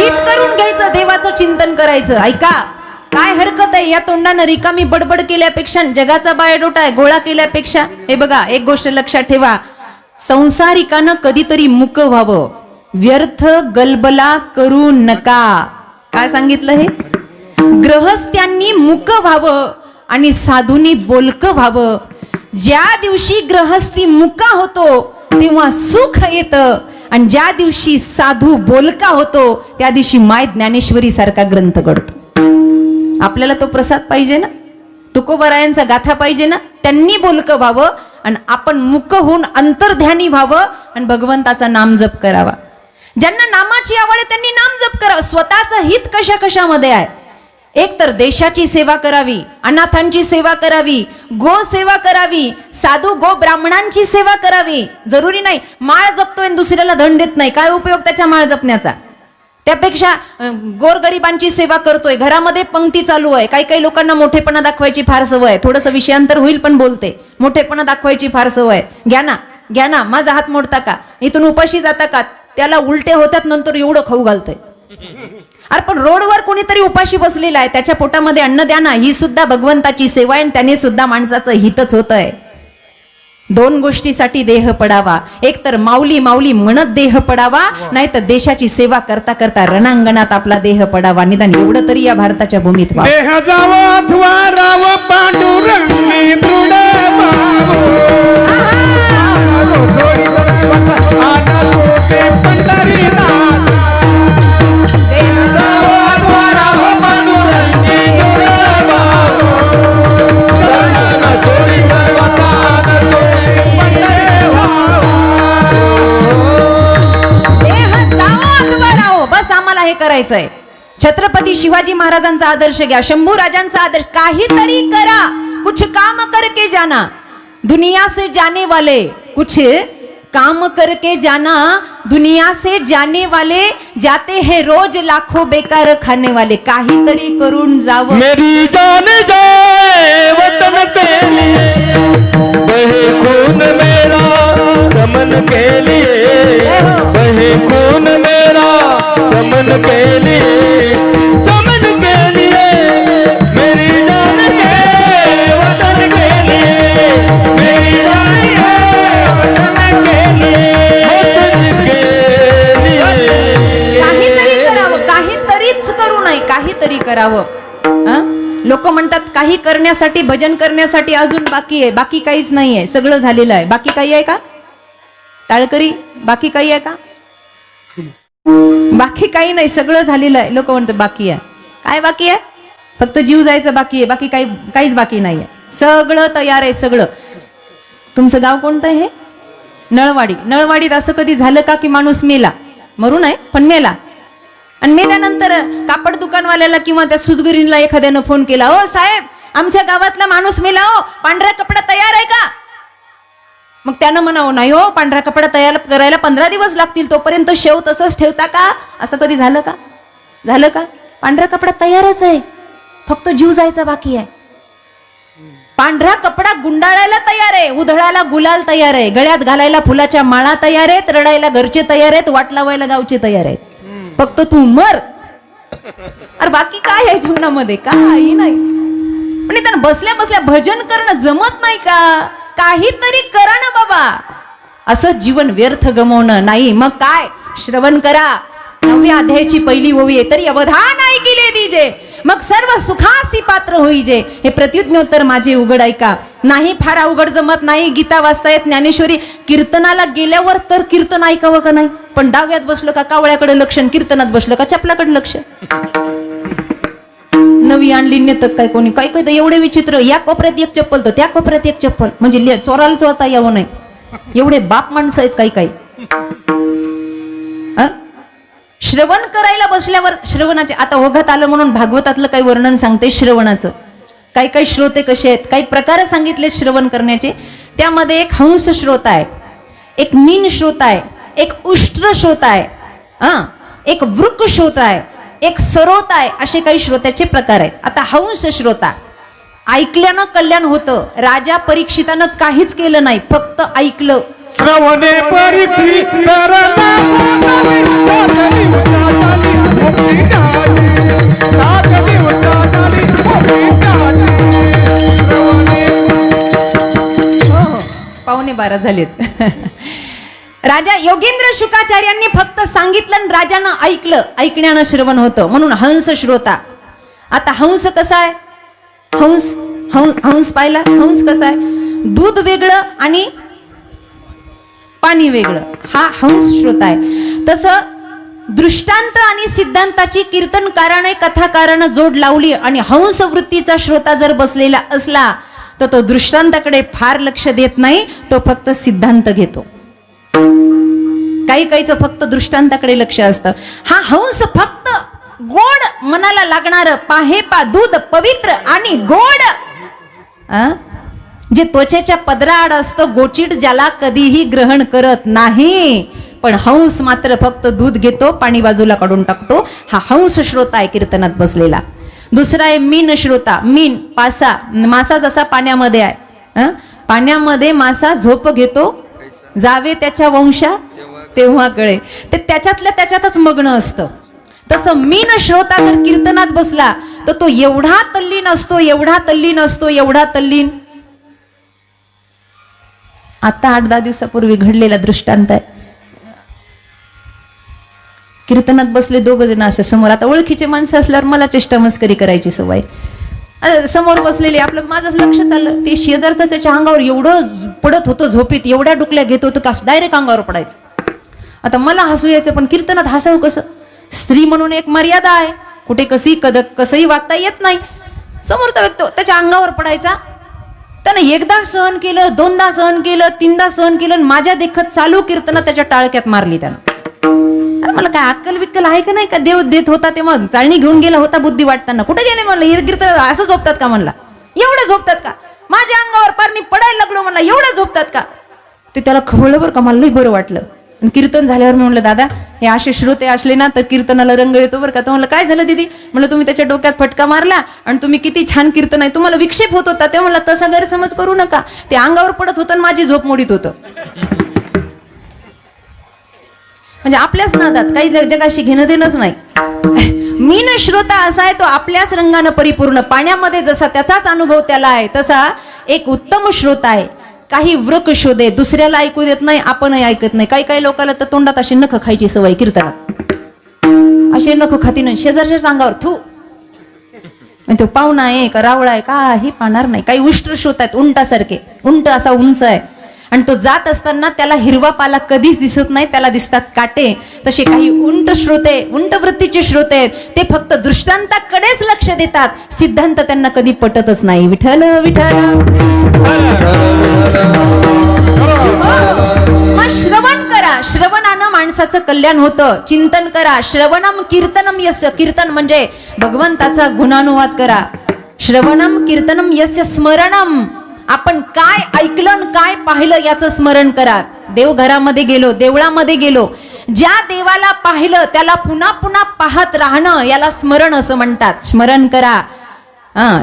हित करून घ्यायचं, देवाचं चिंतन करायचं. ऐका, काय हरकत आहे या तोंडानं रिकामी बडबड केल्यापेक्षा, जगाचा बायोडोटा गोळा केल्यापेक्षा. हे बघा, एक गोष्ट लक्षात ठेवा, संसारिकानं कधीतरी मुक व्हावं, व्यर्थ गलबला करू नका. काय सांगितलं हे? ग्रहस्थ्यांनी मुक व्हावं आणि साधूंनी बोलक व्हावं. ज्या दिवशी ग्रहस्थी मुका होतो तेव्हा सुख येतं, आणि ज्या दिवशी साधू बोलका होतो त्या दिवशी माय ज्ञानेश्वरी सारखा ग्रंथ घडतो. आपल्याला तो प्रसाद पाहिजे ना, तुकोबरायांचा गाथा पाहिजे ना. त्यांनी बोलक व्हावं आणि आपण मुक होऊन अंतर्ध्यानी व्हावं आणि भगवंताचा नाम जप करावा. ज्यांना नामाची आवड आहे त्यांनी नाम जप करावं. स्वतःचं हित कशा कशामध्ये आहे? एक तर देशाची सेवा करावी, अनाथांची सेवा करावी, गो सेवा करावी, साधू गो ब्राह्मणांची सेवा करावी. जरुरी नाही माळ जपतोय आणि दुसऱ्याला धन देत नाही, काय उपयोग त्याच्या माळ जपण्याचा? त्यापेक्षा गोरगरिबांची सेवा करतोय, घरामध्ये पंक्ती चालू आहे. काही काही लोकांना मोठेपणा दाखवायची फार सवय आहे. थोडंसं विषयांतर होईल पण बोलते. मोठेपणा दाखवायची फार सवय आहे. घ्या ना माझा हात मोडता का, इथून उपाशी जाता का, त्याला उलटे होतात, नंतर एवढं खाऊ घालतंय. अरे पण रोडवर कोणीतरी उपाशी बसलेला आहे, त्याच्या पोटामध्ये अन्न द्या ना. ही सुद्धा भगवंताची सेवा आहे आणि त्याने सुद्धा माणसाचं हितच होत आहे. दोन गोष्टीसाठी देह पडावा, एक तर माऊली माऊली म्हणत देह पडावा, नाही तर देशाची सेवा करता करता रणांगणात आपला देह पडावा. निदान एवढं तरी या भारताच्या भूमीत व्हा. देह जावं अथवा राव पांडुरंगी दृढ करायचंय. छत्रपती शिवाजी महाराजांचा आदर्श घ्या, शंभू राजांचा आदर्श. काहीतरी करा, कुछ काम करके जाना, दुनिया से जाने वाले कुछ काम करके जाना, दुनिया से जाने वाले जाते हैं रोज लाखों बेकार खाने वाले. काहीतरी करून जावं. मेरी जान जाए वतन के लिए, बहे खून मेरा चमन के लिए, बहे खून मेरा चमन के लिए, चमन के लिए, मेरी जान के वतन के लिए, मेरी जान के वतन के लिए, वतन के लिए. काहीतरी करावं, काहीतरीच करू नये, काहीतरी करावं. लोक म्हणतात काही करण्यासाठी, भजन करण्यासाठी अजून बाकी आहे. बाकी काहीच नाही आहे, सगळं झालेलं आहे. बाकी काही आहे का टाळकरी? बाकी काही आहे का? बाकी काही नाही, सगळं झालेलं आहे. लोक म्हणतात बाकी आहे. काय बाकी आहे? फक्त जीव जायचं बाकी आहे, बाकी काहीच बाकी नाही आहे. सगळं तयार आहे, सगळं. तुमचं गाव कोणतं आहे? नळवाडी. नळवाडीत असं कधी झालं का की माणूस मेला? मरू नये पण मेला, आणि मेल्यानंतर कापड दुकानवाल्याला किंवा त्या सुदगिरीला एखाद्यानं फोन केला, ओ साहेब आमच्या गावातला माणूस मेला, हो पांढरा कपडा तयार आहे का? मग त्यानं म्हणावं, नाही हो पांढरा कपडा तयार करायला 15 दिवस लागतील, तोपर्यंत शेव तसंच ठेवता का? असं कधी झालं का? झालं का? पांढरा कपडा तयारच आहे, फक्त जीव जायचा बाकी आहे. पांढरा कपडा गुंडाळायला तयार आहे, उधळायला गुलाल तयार आहे, गळ्यात घालायला फुलाच्या माळा तयार आहेत, रडायला घरचे तयार आहेत, वाट लावायला गावचे तयार आहेत. फक्त तू मर. अरे बाकी काय आहे जीवनामध्ये? काही नाही. पण त्यांना बसल्या बसल्या भजन करणं जमत नाही का? काहीतरी करा ना बाबा. असं जीवन व्यर्थ गमवणं नाही. मग काय? श्रवण करा. 9व्या अध्यायाची पहिली ओवी आहे, तरी अवधान ऐकिले दीजे, मग सर्व सुखासी पात्र होईजे. हे प्रत्युज्ञोत्तर माझे उघड ऐका. नाही फार अवघड जमत नाही, गीता वाचता येत, ज्ञानेश्वरी. कीर्तनाला गेल्यावर तर कीर्तन ऐकावं का नाही? पण डाव्यात बसलं का कावळ्याकडे लक्ष, कीर्तनात बसलं का चपलाकडे लक्ष. नवी आणली नेतक काय कोणी, काय काय एवढे विचित्र. या कोपऱ्यात एक चप्पल तर त्या कोपऱ्यात एक चप्पल, म्हणजे चोराला चोरता यावं नाही. एवढे बाप माणसं आहेत काही काही. श्रवण करायला बसल्यावर श्रवणाचे, आता ओघात आलं म्हणून भागवतातलं काही वर्णन सांगते श्रवणाचं. काही काही श्रोते कसे आहेत, काही प्रकार सांगितले श्रवण करण्याचे. त्यामध्ये एक हंस श्रोता आहे, एक मीन श्रोता आहे, एक उष्ट्र श्रोता आहे, एक वृक श्रोता आहे, एक सरोता आहे. असे काही श्रोत्याचे प्रकार आहेत. आता हंस श्रोता, ऐकल्यानं कल्याण होतं. राजा परीक्षितानं काहीच केलं नाही, फक्त ऐकलं. श्रवणे परीक्षित 12 झालेत. राजा योगेंद्र शुकाचार्यांनी फक्त सांगितलं आणि राजानं ऐकलं, ऐकण्यानं श्रवण होतं, म्हणून हंस श्रोता. आता हंस कसा आहे? हंस पाहिला? हंस कसा आहे? दूध वेगळं आणि पाणी वेगळं, हा हंस श्रोता आहे. तसं दृष्टांत आणि सिद्धांताची कीर्तनकाराने कथाकारानं जोड लावली आणि हंस वृत्तीचा श्रोता जर बसलेला असला तर तो दृष्टांताकडे फार लक्ष देत नाही, तो फक्त सिद्धांत घेतो. काही काहीचं फक्त दृष्टांताकडे लक्ष असतं. हा हंस फक्त गोड मनाला लागणार पाहेपा दूध पवित्र आणि गोड, जे त्वचेच्या पदराआड असतं, गोचिड ज्याला कधीही ग्रहण करत नाही. पण हंस मात्र फक्त दूध घेतो, पाणी बाजूला काढून टाकतो. हा हंस श्रोता आहे कीर्तनात बसलेला. दुसरा आहे मीन श्रोता. मीन पासा, मासा जसा पाण्यामध्ये आहे, पाण्यामध्ये मासा झोप घेतो, जावे त्याच्या वंशा तेव्हा कळे, ते त्याच्यातल्या त्याच्यातच मग्न असतं. तसं मीन श्रोता जर कीर्तनात बसला तर तो एवढा तल्लीन असतो, एवढा तल्लीन असतो, एवढा तल्लीन. आता 8-10 दिवसापूर्वी घडलेला दृष्टांत आहे. कीर्तनात बसले 2 जण असे समोर. आता ओळखीचे माणसं असल्यावर मला चेष्टा मस्करी करायची सवय. समोर बसलेले, आपलं माझंच लक्ष चाललं, ते शेजारचं त्याच्या अंगावर एवढं पडत होतं झोपीत, एवढ्या डुकल्या घेत होतं का डायरेक्ट अंगावर पडायचं. आता मला हसू यायचं, पण कीर्तनात हसावं कसं? स्त्री म्हणून एक मर्यादा आहे, कुठे कसंही वागता येत नाही. समोरचा व्यक्ती त्याच्या अंगावर पडायचा. त्यानं 1दा सहन केलं, 2दा सहन केलं, 3दा सहन केलं, माझ्या देखत चालू कीर्तनात त्याच्या टाळक्यात मारली त्यानं. मला काय अक्कल विक्कल आहे का नाही का? देव देत होता तेव्हा चाळणी घेऊन गेला होता बुद्धी वाटताना. कुठे गेले म्हणलं? हे कीर्तन असं झोपतात का म्हणला? एवढं झोपतात का? माझ्या अंगावर पार मी पडायला लागलो म्हणला, एवढं झोपतात का? ते त्याला खवळलं बरं का, मला लई बरं वाटलं. आणि कीर्तन झाल्यावर मी म्हणलं, दादा हे असे श्रोते असले ना तर कीर्तनाला रंग येतो बरं का. तर म्हणलं काय झालं दीदी? म्हणलं तुम्ही त्याच्या डोक्यात फटका मारला आणि तुम्ही किती छान कीर्तन आहे, तुम्हाला विक्षेप होत होता. तेव्हा म्हणलं तसा गैरसमज करू नका, ते अंगावर पडत होतं आणि माझी झोप मोडीत होतं. म्हणजे आपल्याच नादात काही जगाशी घेणं देणंच नाही. मीन श्रोता असा आहे तो आपल्याच रंगानं परिपूर्ण. पाण्यामध्ये जसा त्याचाच अनुभव त्याला आहे तसा एक उत्तम श्रोता आहे. काही वृक शोधे, दुसऱ्याला ऐकू देत नाही, आपणही ऐकत नाही. काही लोकांना तर तोंडात अशी नख खायची सवय कीर्तनात. असे नख खाती नाही, शेजारच्या अंगावर थू. तो पाहुणा आहे का रावळा आहे काही पाहणार नाही. काही उष्ट श्रोत आहेत, उंटासारखे, उंट असा उंच आहे आणि तो जात असताना त्याला हिरवा पाला कधीच दिसत नाही, त्याला दिसतात काटे. तसे काही उंट श्रोते, उंट वृत्तीचे श्रोते आहेत, ते फक्त दृष्टांताकडेच लक्ष देतात, सिद्धांत त्यांना कधी पटतच नाही. विठ्ठल विठ्ठल. मग श्रवण करा, श्रवणानं माणसाचं कल्याण होतं. चिंतन करा, श्रवणम कीर्तनम यस्य, कीर्तन म्हणजे भगवंताचा गुणानुवाद करा. श्रवणम कीर्तनम यस्य स्मरणम, आपण काय ऐकलं काय पाहिलं याचं स्मरण करा. देवघरामध्ये गेलो, देवळामध्ये गेलो, ज्या देवाला पाहिलं त्याला पुन्हा पुन्हा पाहत राहणं याला स्मरण असं म्हणतात. स्मरण करा.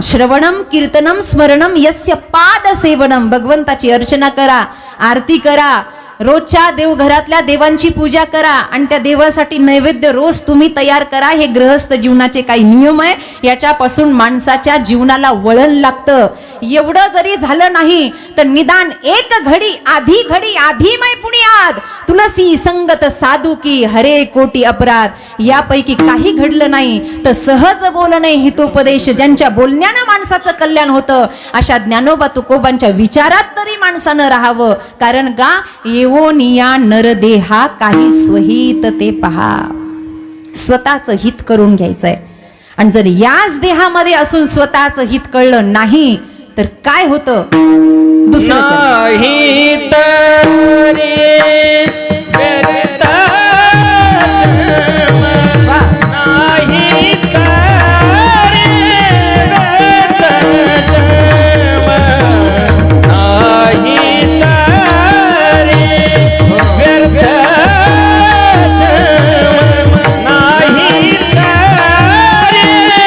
श्रवणम कीर्तनम स्मरणम यस्य पाद सेवनम, भगवंताची अर्चना करा, आरती करा, रोजच्या देवघरातल्या देवांची पूजा करा आणि त्या देवासाठी नैवेद्य रोज तुम्ही तयार करा. हे गृहस्थ जीवनाचे काही नियम आहे, याच्यापासून माणसाच्या जीवनाला वळण लागतं. एवढं जरी झालं नाही तर निदान एक घडी आधी मै पुण्यात तुलसी संगत साधू की हरे कोटी अपराध, यापैकी काही घडलं नाही तर सहज बोलणे हितोपदेश, ज्यांच्या बोलण्यानं माणसाचं कल्याण होतं अशा ज्ञानोबा तुकोबांच्या विचारात तरी माणसानं राहावं. कारण का येवोन या नरदेहा काही स्वहित ते पहा, स्वतःचं हित करून घ्यायचंय. आणि जर याच देहामध्ये असून स्वतःचं हित कळलं नाही तर काय होतं? दुसरं नाही तरी व्यर्थ नाही तरी व्यर्थ नाही तरी व्यर्थ नाही तरी व्यर्थ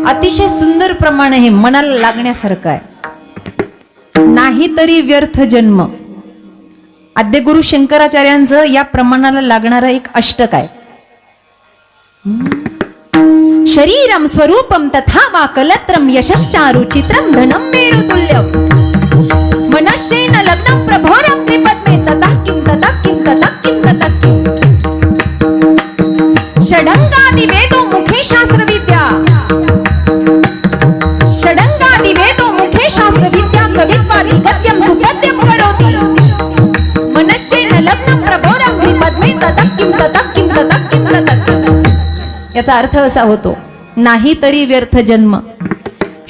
अतिशय सुंदर प्रमाण हे मनाला लागण्यासारखं आहे. नाही तरी व्यर्थ जन्म. आद्यगुरु शंकराचार्यांचं या प्रमाणाला लागणारं एक अष्टक आहे. शरीरम स्वरूपम तथा वा कलत्रम यशश्चारु चित्रम धनम मेरुतुल्यम मनश्चेन लग्नं प्रभोरम त्रिपद्मे ततः किं ततः किं ततः किं ततः किं. षडंगादि वेदो मुखे शास्त्र विद्या. षडंगादि वेदो मुखे शास्त्र विद्या कवित्वादि गद्यम सुपद्यम करोति. मनश्चेन लग्नं प्रभोरम त्रिपद्मे ततः किं ततः किं ततः किं ततः किं. याचा अर्थ असा होतो, नाही तरी व्यर्थ जन्म.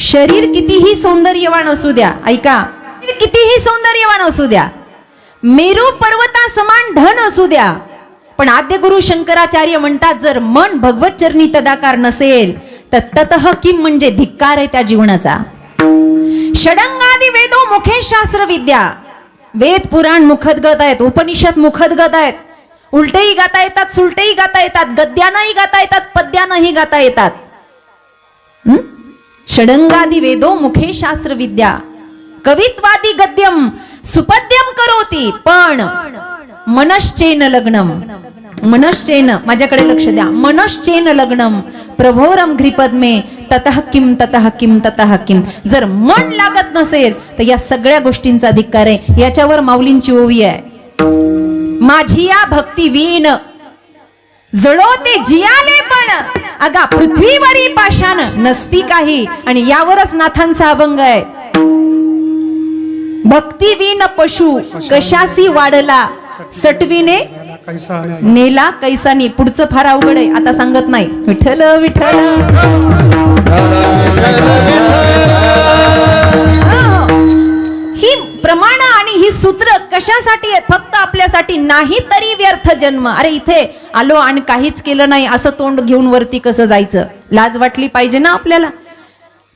शरीर कितीही सौंदर्यवान असू द्या, ऐका, कितीही सौंदर्यवान असू द्या, मेरू पर्वता समान धन असू द्या, पण आद्यगुरु शंकराचार्य म्हणतात जर मन भगवत चरणी तदाकार नसेल तर ततः किम म्हणजे धिक्कार आहे त्या जीवनाचा. षडंगादि वेदो मुखे शास्त्र विद्या. वेद पुराण मुखदगत आहेत, उपनिषद मुखदगत आहेत, उलटेही गाता येतात, सुलटेही गाता येतात, गद्यानंही गाता येतात, पद्यानंही गाता येतात. षडंगादि वेदो मुखे शास्त्र विद्या कवित्वादि गद्यम सुपद्यम करोति. पण मनश्चेन लग्नम, मनश्चेन, माझ्याकडे लक्ष द्या, मनश्चेन लग्नम प्रभोरम घ्रिपद्मे ततः किम ततः किम ततः किम. जर मन लागत नसेल तर या सगळ्या गोष्टींचा धिक्कार आहे. याच्यावर माऊलींची ओवी आहे, माझिया भक्ती वीण जळोते जियाले पण अगा पृथ्वीवरी पाषाण नसती काही. आणि यावरच नाथांचा अभंग आहे, भक्ती वीण पशु कशासी वाढला सटवीने नेला कैसानी. पुढचं फार अवघड आहे, आता सांगत नाही. विठ्ठल विठ्ठल. ही प्रमाण आणि ही सूत्र कशासाठी आहेत? फक्त आपल्यासाठी. नाही तरी व्यर्थ जन्म. अरे इथे आलो आणि काहीच केलं नाही असं तोंड घेऊन वरती कसं जायचं? लाज वाटली पाहिजे ना आपल्याला.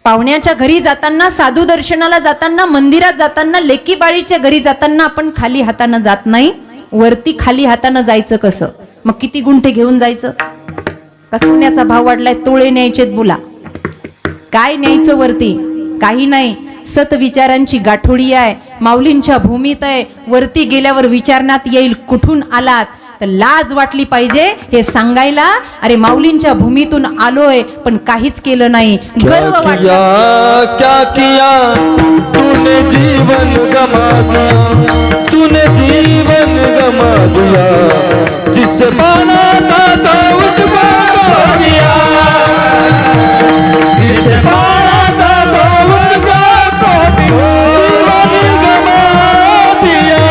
पाहुण्याच्या घरी जाताना, साधू दर्शनाला जाताना, मंदिरात जाताना, लेकी बाळीच्या घरी जाताना आपण खाली हातानं जात नाही, वरती खाली हातानं जायचं कसं? मग किती गुंठे घेऊन जायचं? का सोन्याचा भाव वाढलाय तोळे न्यायचेत बोला. काय न्यायचं वरती? काही नाही. सत विचारांची गाठोडी आहे, माऊलींच्या भूमीत आहे. वरती गेल्यावर विचारण्यात येईल कुठून आलात, तर लाज वाटली पाहिजे हे सांगायला. अरे माऊलींच्या भूमीतून आलोय पण काहीच केलं नाही. गर्व वाटला. क्या किया तूने जीवन गमा दिया, तूने जीवन गमा दिया, जिससे पाना था उसको खो दिया, जिससे पाना था उसको खो दिया, जीवन गमा दिया.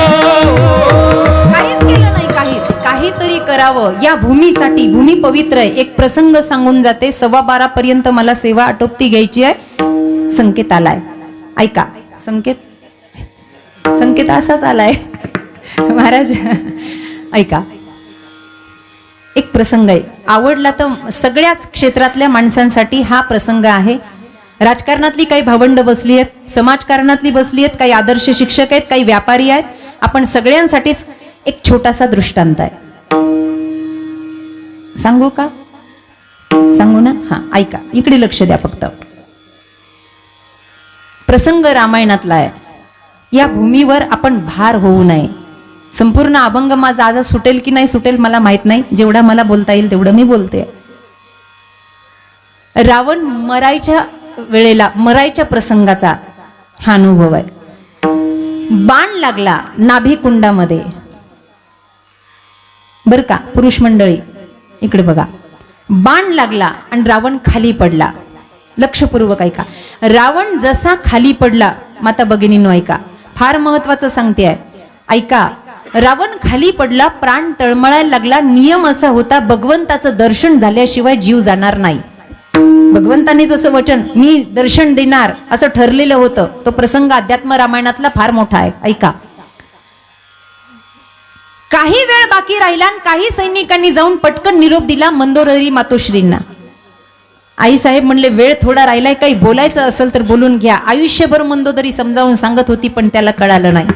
काहीच केलं नाही, काहीच. काहीतरी करावं या भूमीसाठी. भूमी पवित्र आहे. एक प्रसंग सांगून जाते. 12:15 पर्यंत मला सेवा आटोपती घ्यायची आहे. संकेत आलाय, ऐका. संकेत असाच आलाय महाराज, ऐका. एक प्रसंग आहे, आवडला तर सगळ्याच क्षेत्रातल्या माणसांसाठी हा प्रसंग आहे. राजकारणातली काही भावंड बसली आहेत, समाजकारणातली बसली आहेत, काही आदर्श शिक्षक आहेत, काही व्यापारी आहेत. आपण सगळ्यांसाठीच एक छोटासा दृष्टांत आहे. सांगू का? सांगू ना? हा, ऐका, इकडे लक्ष द्या फक्त. प्रसंग रामायणातला आहे. या भूमीवर आपण भार होऊ नये. संपूर्ण अभंग माझा आज सुटेल की नाही सुटेल मला माहित नाही. जेवढा मला बोलता येईल तेवढं मी बोलते. रावण मरायच्या वेळेला, मरायच्या प्रसंगाचा हा अनुभव आहे. बाण लागला नाभी कुंडामध्ये, बर का पुरुष मंडळी इकडे बघा. बाण लागला आणि रावण खाली पडला. लक्षपूर्वक ऐका. रावण जसा खाली पडला, माता भगिनींनो ऐका, फार महत्वाचं सांगते आहे, ऐका. रावण खाली पडला, प्राण तळमळायला लागला. नियम असा होता, भगवंताचं दर्शन झाल्याशिवाय जीव जाणार नाही. भगवंताने तसं वचन, मी दर्शन देणार, असं ठरलेलं होतं. तो प्रसंग अध्यात्म रामायणातला फार मोठा आहे, ऐका. काही वेळ बाकी राहिला आणि काही सैनिकांनी जाऊन पटकन निरोप दिला मंदोदरी मातोश्रींना. आई साहेब म्हणले वेळ थोडा राहिलाय, काही बोलायचं असेल तर बोलून घ्या. आयुष्यभर मंदोदरी समजावून सांगत होती पण त्याला कळालं नाही.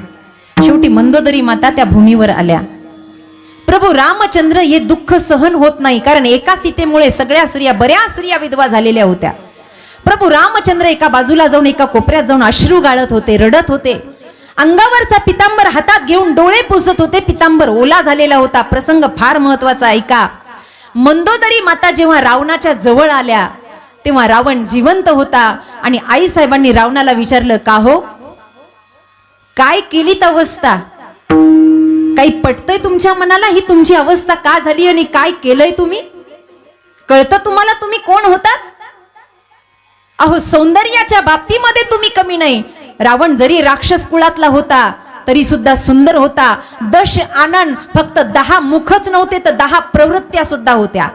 शेवटी मंदोदरी माता त्या भूमीवर आल्या. प्रभू रामचंद्र हे दुःख सहन होत नाही, कारण एका सीतेमुळे सगळ्या स्त्रिया, बऱ्याच स्त्रिया विधवा झालेल्या होत्या. प्रभू रामचंद्र एका बाजूला जाऊन एका कोपऱ्यात जाऊन अश्रू गाळत होते, रडत होते. अंगावरचा पितांबर हातात घेऊन डोळे पुसत होते. पितांबर ओला झालेला होता. प्रसंग फार महत्वाचा ऐका. मंदोदरी माता जेव्हा रावणाच्या जवळ आल्या तेव्हा रावण जिवंत होता आणि आई साहेबांनी रावणाला विचारलं, का हो काय केलीत अवस्था? काही पटतंय तुमच्या मनाला? ही तुमची अवस्था का झाली आणि काय केलंय तुम्ही? कळतं तुम्हाला तुम्ही कोण होतात? अहो सौंदर्याच्या बाबतीमध्ये तुम्ही कमी नाही. रावण जरी राक्षस कुळातला होता तरी सुद्धा सुंदर होता. 10 आनंद, फक्त 10 मुखच नव्हते तर 10 प्रवृत्त्या सुद्धा होत्या.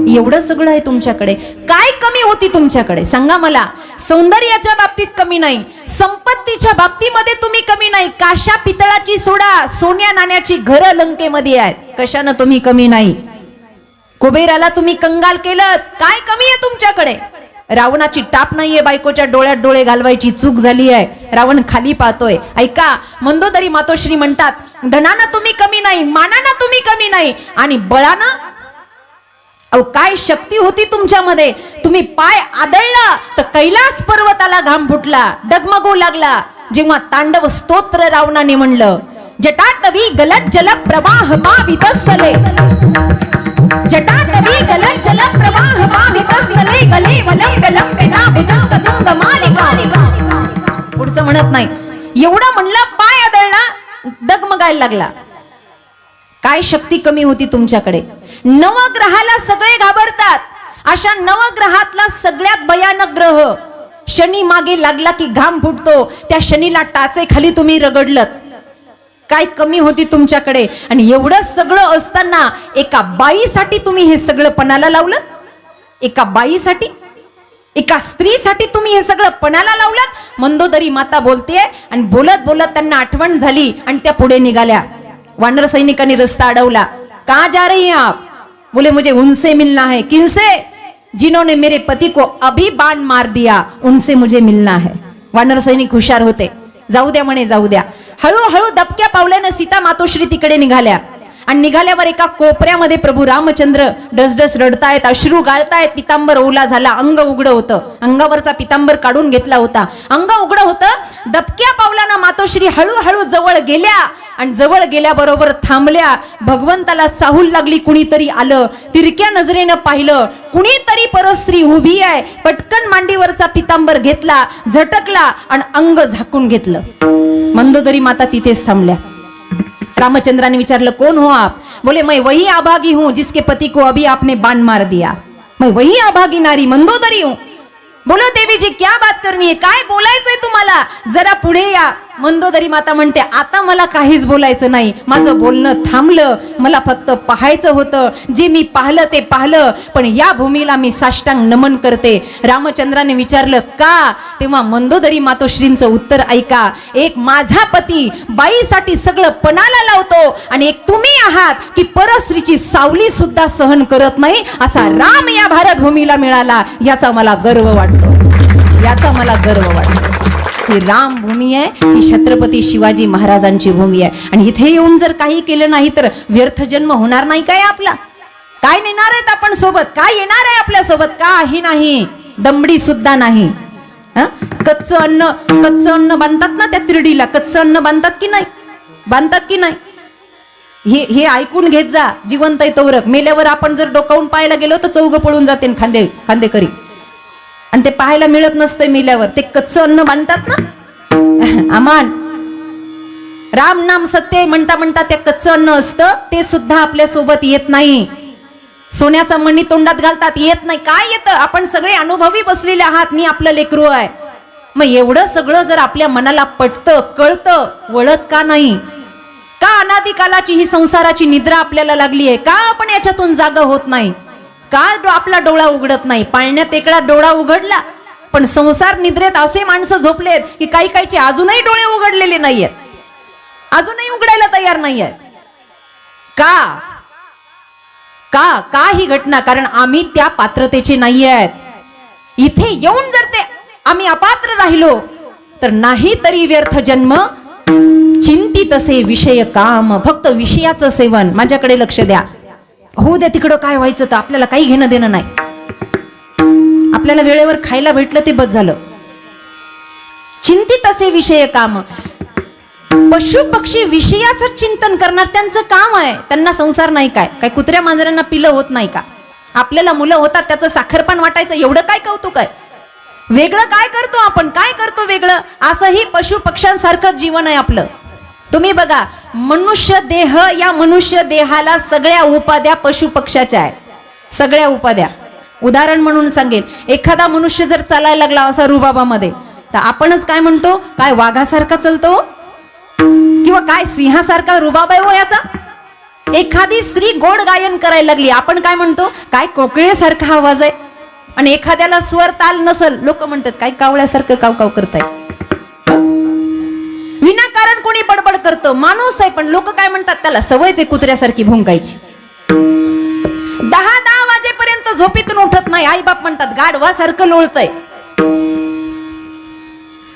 एवढं सगळं आहे तुमच्याकडे. काय कमी होती तुमच्याकडे सांगा मला? सौंदर्याच्या बाबतीत कमी नाही, संपत्तीच्या बाबतीमध्ये तुम्ही कमी नाही. काशा पितळाची सोडा, सोन्या नाण्याची घरं लंकेमध्ये आहेत. कशानं तुम्ही कमी नाही? कुबेराला तुम्ही कंगाल केलं, काय कमी आहे तुमच्याकडे? रावणाची टाप नाहीये बायकोच्या डोळ्यात डोळे घालवायची, चूक झाली आहे. रावण खाली पाहतोय. ऐका, मंदोदरी मातोश्री म्हणतात, धनानं तुम्ही कमी नाही, मानानं तुम्ही कमी नाही, आणि बळानं अहो काय शक्ती होती तुमच्यामध्ये. तुम्ही पाय आदळला तर कैलास पर्वताला घाम फुटला, डगमगू लागला. जेव्हा तांडव स्तोत्र रावणाने म्हणलं, जटाटवी गलत जल प्रवाह पावितस्थले, जटाटवी गलत जल प्रवाह पावितस्थले, गले वलंब लंबेना भुजंग तुंग मालिका. पुढचं म्हणत नाही. एवढं म्हणलं, पाय आदळला, डगमगायला लागला. काय शक्ती कमी होती तुमच्याकडे? नवग्रहाला सगळे घाबरतात. अशा नवग्रहातला सगळ्यात भयानक ग्रह शनी मागे लागला की घाम फुटतो. त्या शनीला टाचे खाली तुम्ही रगडलत. काय कमी होती तुमच्याकडे? आणि एवढं सगळं असताना एका बाईसाठी तुम्ही हे सगळं पणाला लावलं. एका बाईसाठी, एका स्त्रीसाठी तुम्ही हे सगळं पणाला लावलं. मंदोदरी माता बोलतेय आणि बोलत बोलत त्यांना आठवण झाली आणि त्या पुढे निघाल्या. वानर सैनिकांनी रस्ता अडवला. कहां जा रही हैं आप? बोले मुझे उनसे मिलना है. किनसे? जिन्होंने मेरे पति को अभी बाण मार दिया, उनसे मुझे मिलना है. वानर सैनिक हुशार होते. जाऊ द्या म्हणे, जाऊ द्या. हळूहळू दबक्या पावल्यानं सीता मातोश्री तिकडे निघाल्या. आणि निघाल्यावर एका कोपऱ्यामध्ये प्रभू रामचंद्र डसडस रडतायत, अश्रू गाळतायत. पितांबर ओला झाला, अंग उघडं होतं. अंगावरचा पितांबर काढून घेतला होता, अंग उघडं होतं. दबक्या पावलानं मातोश्री हळूहळू जवळ गेल्या आणि जवळ गेल्याबरोबर थांबल्या. भगवंताला चाहूल लागली. कुणीतरी आलं, तिरक्या नजरेनं पाहिलं, कुणीतरी परस्त्री उभी आहे. पटकन मांडीवरचा पितांबर घेतला, झटकला आणि अंग झाकून घेतलं. मंदोदरी माता तिथेच थांबल्या. रामचंद्राने विचारलं, कौन हो आप? बोले मैं वही अभागी हूं जिसके पति को अभी आपने बाण मार दिया. मैं वही अभागी नारी मंदोदरी हूं. बोलो देवी जी, क्या बात करनी है? काय बोलायचंय तुम्हाला? जरा पुढे या. मंदोदरी माता म्हणते, आता मला काहीच बोलायचं नाही. माझं बोलणं थांबलं. मला फक्त पाहायचं होतं. जे मी पाहिलं ते पाहिलं, पण या भूमीला मी साष्टांग नमन करते. रामचंद्राने विचारलं, का? तेव्हा मंदोदरी मातोश्रींचं उत्तर ऐका. एक माझा पती बाईसाठी सगळं पणाला लावतो आणि एक तुम्ही आहात की परस्त्रीची सावली सुद्धा सहन करत नाही. असा राम या भारत भूमीला मिळाला, याचा मला गर्व वाटतो. याचा मला गर्व वाटतो. ही राम भूमी आहे, ही छत्रपती शिवाजी महाराजांची भूमी आहे. आणि इथे येऊन जर काही केलं नाही तर व्यर्थ जन्म होणार नाही काय आपला? काय नेणार आहेत आपण सोबत? काय येणार आहे आपल्या सोबत? काही नाही, दमडी सुद्धा नाही. कच्चं अन्न बांधतात ना त्या तिरडीला, कच्चं अन्न बांधतात की नाही? बांधतात की नाही? हे ऐकून घेत जा. जिवंत आहे तोवरक. मेल्यावर आपण जर डोकावून पाहायला गेलो तर चौघ पळून जाते खांदेकरी. आणि ते पाहायला मिळत नसते मेल्यावर. ते कच्चं अन्न बांधतात ना अमान. राम नाम सत्य म्हणता म्हणता ते कच्चं अन्न असतं, ते सुद्धा आपल्या सोबत येत नाही. सोन्याचा मणी तोंडात घालतात, येत नाही. काय येतं? आपण सगळे अनुभवी बसलेले आहात. मी आपलं लेकरू आहे. मग एवढं सगळं जर आपल्या मनाला पटतं, कळतं, वळत का नाही? का अनादिकालाची ही संसाराची निद्रा आपल्याला लागली आहे? का आपण याच्यातून जागा होत नाही? का आपला डोळा उघडत नाही? पाळण्यात एकदा डोळा उघडला, पण संसार निद्रेत असे माणसं झोपलेत की काही काहीचे अजूनही डोळे उघडलेले नाहीयेत, अजूनही उघडायला तयार नाहीयेत. का का का ही घटना? कारण आम्ही त्या पात्रतेचे नाही आहेत. इथे येऊन जर ते आम्ही अपात्र राहिलो तर नाही तरी व्यर्थ जन्म. चिंतित असे विषय काम, फक्त विषयाचं सेवन. माझ्याकडे लक्ष द्या. होऊ द्या तिकडं काय व्हायचं तर आपल्याला काही घेणं देणं नाही. आपल्याला वेळेवर खायला भेटलं ते बस झालं. चिंतित असे विषय काम. पशु पक्षी विषयाचं चिंतन करणार त्यांचं काम आहे. त्यांना संसार नाही काय? काय कुत्र्या मांजरांना पिलं होत नाही का? आपल्याला मुलं होतात त्याचं साखरपान वाटायचं एवढं काय कौतुक आहे? वेगळं काय करतो आपण? काय करतो वेगळं? असंही पशु पक्ष्यांसारखं जीवन आहे आपलं. तुम्ही बघा, मनुष्य देह, या मनुष्य देहाला सगळ्या उपाध्या पशु पक्ष्याच्या आहेत. सगळ्या उपाध्या. उदाहरण म्हणून सांगेन, एखादा मनुष्य जर चालायला लागला असा रुबाबामध्ये, तर आपणच काय म्हणतो? काय वाघासारखा चलतो किंवा काय सिंहासारखा रुबाब आहे हो याचा? एखादी स्त्री गोड गायन करायला लागली, आपण काय म्हणतो? काय कोकिळेसारखा आवाज आहे. आणि एखाद्याला स्वर ताल नसल, लोक म्हणतात काय कावळ्यासारखं काव काव करताय. विनाकारण कोणी बडबड करतं, माणूस आहे पण लोक काय म्हणतात? त्याला सवयच आहे कुत्र्यासारखी भुंकायची. 10 वाजेपर्यंत झोपेतून उठत नाही. आई बाप म्हणतात गाढवासारखं लोळतय.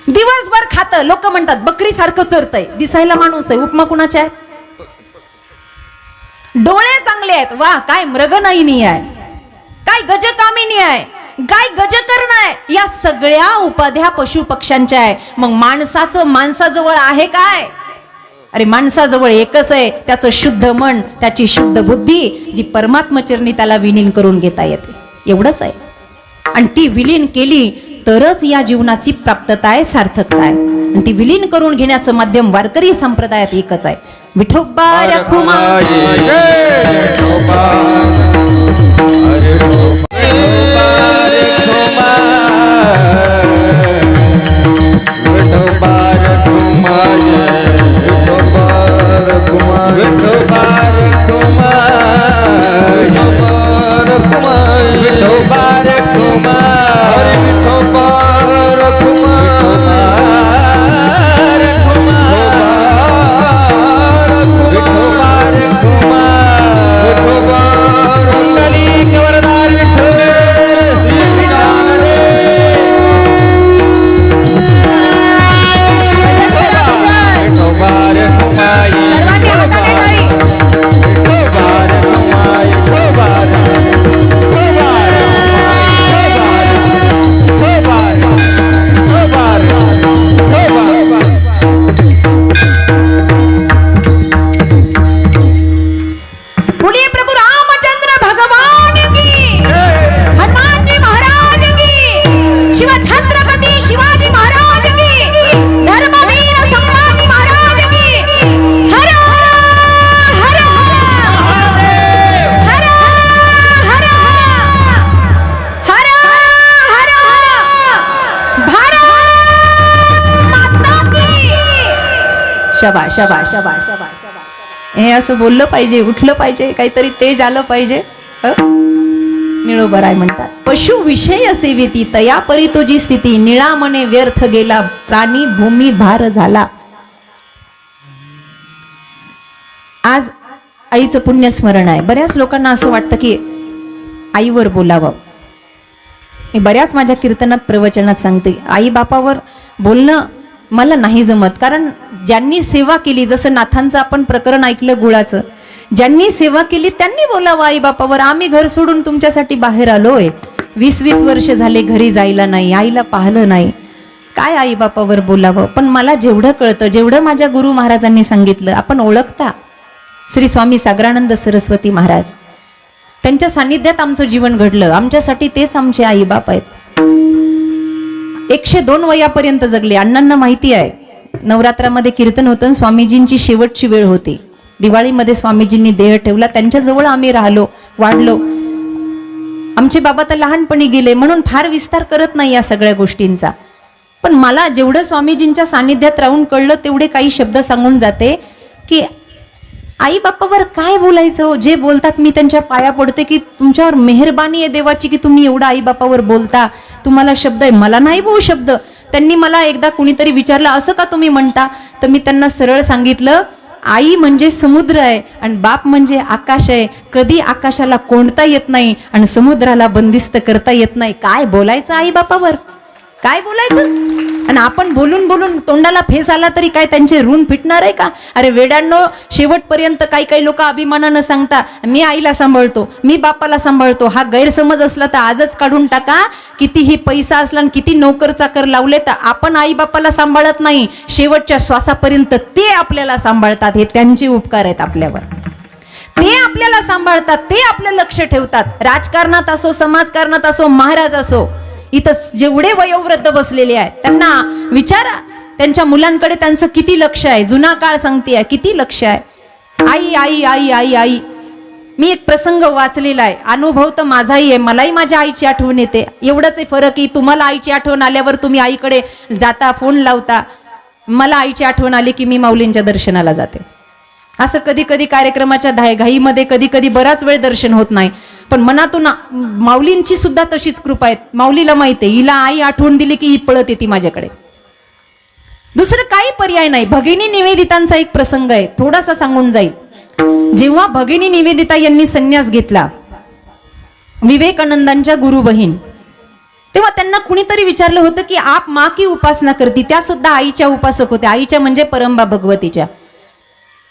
दिवसभर खातं, लोक म्हणतात बकरी सारखं चरतय. दिसायला माणूस आहे, उपमा कुणाच्या आहे? डोळे चांगले आहेत, वा काय मृगनयनी आहे, काय गजकामिनी आहे, काय गजकर्ण आहे. या सगळ्या उपाध्या पशु पक्ष्यांच्या आहे. मग माणसाचं माणसाजवळ आहे काय? अरे माणसाजवळ एकच आहे, त्याचं शुद्ध मन, त्याची शुद्ध बुद्धी, जी परमात्मचरणी त्याला विलीन करून घेता येते. एवढंच आहे. आणि ती विलीन केली तरच या जीवनाची प्राप्तता आहे, सार्थकता आहे. आणि ती विलीन करून घेण्याचं माध्यम वारकरी संप्रदायात एकच आहे. विठोबा रखुमाई. शाबाश शाबाश शाबाश शाबाश. हे असं बोललं पाहिजे, उठलं पाहिजे, काहीतरी तेज आलं पाहिजे. निळोबराय म्हणतात, पशु विषय सेवेती तया परी तुझी स्थिती, निळा मने व्यर्थ गेला प्राणी भूमी भार झाला. आज आईचं पुण्यस्मरण आहे. बऱ्याच लोकांना असं वाटतं की आईवर बोलावं. मी बऱ्याच माझ्या कीर्तनात प्रवचनात सांगते, आई बापावर बोलणं मला नाही जमत. कारण ज्यांनी सेवा केली, जसं नाथांचं आपण प्रकरण ऐकलं गुळाचं, ज्यांनी सेवा केली त्यांनी बोलावं आई बापावर. आम्ही घर सोडून तुमच्यासाठी बाहेर आलोय, 20-20 वर्ष झाले घरी जायला नाही, आईला पाहिलं नाही, काय आई बापावर बोलावं. पण मला जेवढं कळतं, जेवढं माझ्या गुरु महाराजांनी सांगितलं, आपण ओळखता श्री स्वामी सागरानंद सरस्वती महाराज, त्यांच्या सानिध्यात आमचं जीवन घडलं. आमच्यासाठी तेच आमचे आई बाप आहेत. 102 वयापर्यंत जगले. अण्णांना माहिती आहे, नवरात्रामध्ये कीर्तन होतं, स्वामीजींची शेवटची वेळ होती. दिवाळीमध्ये स्वामीजींनी देह ठेवला, त्यांच्याजवळ आम्ही राहिलो, वाढलो. आमचे बाबा तर लहानपणी गेले, म्हणून फार विस्तार करत नाही या सगळ्या गोष्टींचा. पण मला जेवढं स्वामीजींच्या सानिध्यात राहून कळलं, तेवढे काही शब्द सांगून जाते की आई बापावर काय बोलायचं. जे बोलतात मी त्यांच्या पाया पडते की तुमच्यावर मेहरबानी आहे देवाची की तुम्ही एवढा आई बापावर बोलता, तुम्हाला शब्द आहे, मला नाही भाऊ शब्द. त्यांनी मला एकदा कुणीतरी विचारलं, असं का तुम्ही म्हणता? तर मी त्यांना सरळ सांगितलं, आई म्हणजे समुद्र आहे आणि बाप म्हणजे आकाश आहे. कधी आकाशाला कोंडता येत नाही आणि समुद्राला बंदिस्त करता येत नाही. काय बोलायचं आई बापावर? काय बोलायचं? आणि आपण बोलून बोलून तोंडाला फेस आला तरी काय त्यांचे ऋण फिटणार आहे का? अरे वेड्यांनो, शेवटपर्यंत काही काही लोक अभिमानानं सांगता मी आईला सांभाळतो, मी बापाला सांभाळतो. हा गैरसमज असला तर आजच काढून टाका. कितीही पैसा असला आणि किती नोकर चाकर लावले तर आपण आई बापाला सांभाळत नाही, शेवटच्या श्वासापर्यंत ते आपल्याला सांभाळतात. हे त्यांचे उपकार आहेत आपल्यावर. ते आपल्याला सांभाळतात, ते आपलं लक्ष ठेवतात. राजकारणात असो, समाजकारणात असो, महाराज असो, इथं जेवढे वयोवृद्ध बसलेले आहेत त्यांना विचारा, त्यांच्या मुलांकडे त्यांचं किती लक्ष आहे. जुना काळ सांगतेय किती लक्ष आहे. आई आई आई आई आई. मी एक प्रसंग वाचलेला आहे, अनुभव तर माझाही आहे, मलाही माझ्या आईची आठवण येते. एवढंच आहे फरक की तुम्हाला आईची आठवण आल्यावर तुम्ही आईकडे जाता, फोन लावता. मला आईची आठवण आली की मी माऊलींच्या दर्शनाला जाते. असं कधी कधी कार्यक्रमाच्या घाईमध्ये कधी कधी बराच वेळ दर्शन होत नाही, पण मनातून माऊलींची सुद्धा तशीच कृपा आहे. माऊलीला माहिती आहे हिला आई आठवण दिली की ही पळत येते माझ्याकडे. दुसरं काही पर्याय नाही. भगिनी निवेदितांचा एक प्रसंग आहे, थोडासा सांगून जाईल. जेव्हा भगिनी निवेदिता यांनी संन्यास घेतला, विवेकानंदांच्या गुरु बहीण, तेव्हा त्यांना कुणीतरी विचारलं होतं की आप माँ की उपासना करती. त्या सुद्धा आईच्या उपासक होत्या. आईच्या म्हणजे परंबा भगवतीच्या.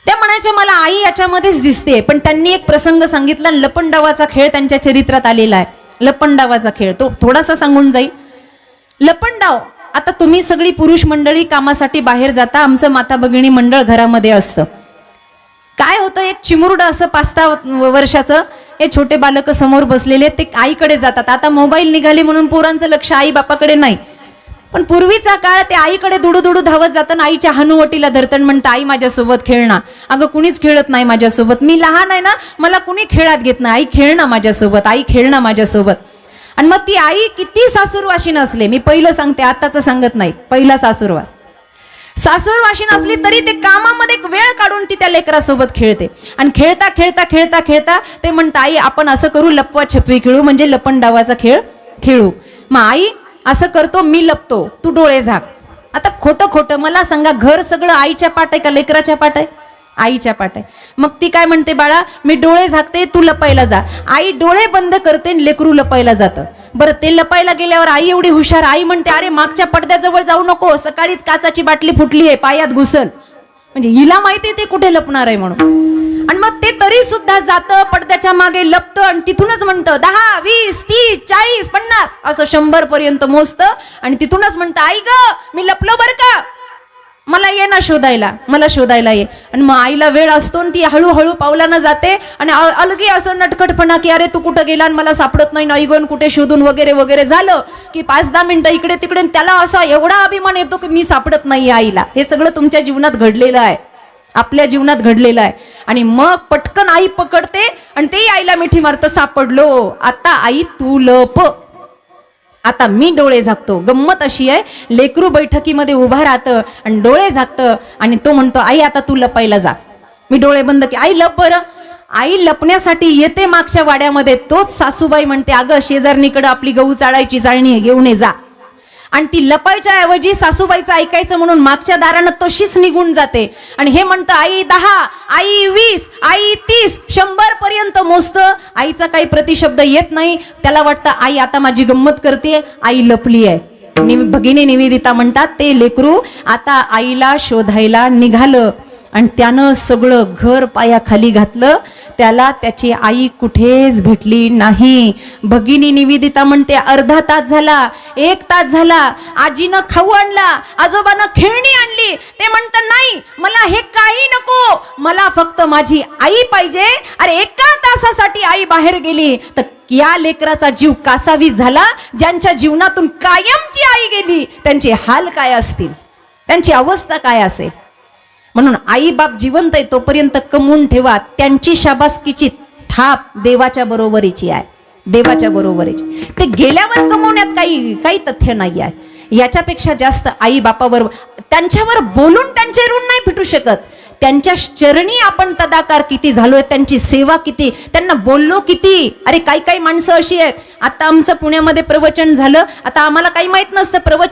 त्या म्हणायच्या मला आई याच्यामध्येच दिसते. पण त्यांनी एक प्रसंग सांगितला, लपंडावाचा खेळ त्यांच्या चरित्रात आलेला आहे. लपंडावाचा खेळ तो थोडासा सांगून जाईल. लपंडाव, आता तुम्ही सगळी पुरुष मंडळी कामासाठी बाहेर जाता, आमचं माता भगिनी मंडळ घरामध्ये असतं. काय होतं, एक चिमुरडं असं 5-6 वर्षाचं, हे छोटे बालक समोर बसलेले, ते आईकडे जातात. आता मोबाईल निघाले म्हणून पोरांचं लक्ष आई बापाकडे नाही, पण पूर्वीचा काळ ते आईकडे दुडू दुडू धावत जाताना आईच्या हनुवटीला धरतन म्हणतं आई माझ्यासोबत खेळ ना. अगं कुणीच खेळत नाही माझ्यासोबत, मी लहान आहे ना, मला कुणी खेळात घेत नाही, आई खेळ ना माझ्यासोबत, आई खेळ ना माझ्यासोबत. आणि मग ती आई किती सासूरवाशी नसले, मी पहिलं सांगते आताच सांगत नाही, पहिला सासूरवाशी नसली तरी ते कामामध्ये एक वेळ काढून ती त्या लेकरासोबत खेळते. आणि खेळता खेळता खेळता खेळता ते म्हणतं आई आपण असं करू, लपवा छपवी खेळू, म्हणजे लपंडावाचा खेळ खेळू. मग आई असं करतो, मी लपतो, तू डोळे झाक. आता खोटं खोटं मला सांगा, घर सगळं आईच्या पाठ आहे का लेकराच्या पाठ आहे? आईच्या पाठ आहे. मग ती काय म्हणते, बाळा मी डोळे झाकते, तू लपायला जा. आई डोळे बंद करते, लेकरू लपायला जातं. बरं, ते लपायला गेल्यावर आई एवढी हुशार, आई म्हणते अरे मागच्या पडद्याजवळ जाऊ नको, सकाळीच काचाची बाटली फुटली आहे, पायात घुसल. म्हणजे हिला माहिती ते कुठे लपणार आहे म्हणून. आणि मग ते तरी सुद्धा जातं, पडद्याच्या मागे लपतं आणि तिथूनच म्हणतं 10, 20, 30, 40, 50 असं 100 पर्यंत मोजतं. आणि तिथूनच म्हणतं आई ग मी लपलो बरं का, मला ये ना शोधायला, मला शोधायला ये. आणि मग आईला वेळ असतो आणि ती हळूहळू पावलानं जाते आणि अलगी असं नटखटपणा की अरे तू कुठं गेला आणि मला सापडत नाही, नाही गण कुठे शोधून वगैरे वगैरे झालं की 5-10 मिनिटं इकडे तिकडे. त्याला असा एवढा अभिमान येतो की मी सापडत नाही आईला. हे सगळं तुमच्या जीवनात घडलेलं आहे, आपल्या जीवनात घडलेलं आहे. आणि मग पटकन आई पकडते आणि ते आईला मिठी मारतं, सापडलो, आता आई तू लप, आता मी डोळे झाकतो. गंमत अशी आहे, लेकरू बैठकीमध्ये उभा राहतं आणि डोळे झाकतं आणि तो म्हणतो आई आता तू लपायला जा. मी डोळे बंद की आई लप बरं. आई लपण्यासाठी येते मागच्या वाड्यामध्ये, तोच सासूबाई म्हणते अगं शेजारणीकडे आपली गहू चाळायची चाळणी घेऊन ये जा. आणि ती लपायच्या ऐवजी सासूबाईचं ऐकायचं म्हणून मागच्या दारानं तशीच निघून जाते. आणि हे म्हणतं आई 10, आई 20, आई 30, 100 पर्यंत मोजतं. आईचा काही प्रतिशब्द येत नाही. त्याला वाटतं आई आता माझी गंमत करते, आई लपली आहे. भगिनी निवेदिता म्हणतात ते लेकरू आता आईला शोधायला निघालं आणि त्यानं सगळं घर पायाखाली घातलं, त्याला त्याची आई कुठेच भेटली नाही. भगिनी निवेदिता म्हणते अर्धा तास झाला, 1 तास झाला, आजीनं खाऊ आणला, आजोबानं खेळणी आणली, ते म्हणतात नाही मला हे काही नको, मला फक्त माझी आई पाहिजे. अरे 1 तासासाठी आई बाहेर गेली तर या लेकराचा जीव कासावीस झाला. ज्यांच्या जीवनातून कायमची आई गेली त्यांचे हाल काय असतील, त्यांची अवस्था काय असेल. म्हणून आई बाप जिवंत आहे तोपर्यंत कमवून ठेवा. त्यांची शाबासकीची थाप देवाच्या बरोबरीची आहे, देवाच्या बरोबरीची. ते गेल्यावर कमवण्यात काही तथ्य नाही आहे. याच्यापेक्षा जास्त आई बापावर त्यांच्यावर बोलून त्यांचे ऋण नाही फिटू शकत. त्यांच्या चरणी आपण तदाकार किती झालोय, त्यांची सेवा किती, त्यांना बोललो किती. अरे काही माणसं अशी आहेत, आता आमचं पुण्यामध्ये प्रवचन झालं, आता आम्हाला काही माहित नसतं प्रवचन